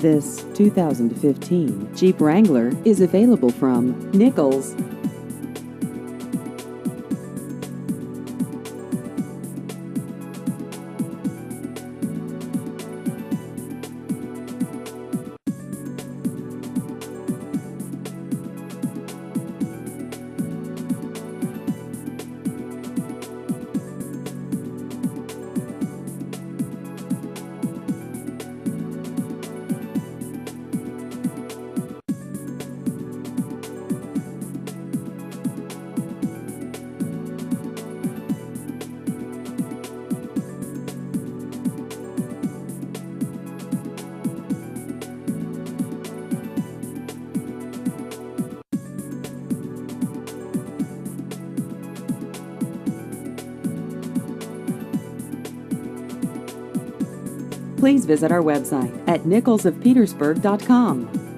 This 2015 Jeep Wrangler is available from Nichols. Please visit our website at nicholsofpetersburg.com.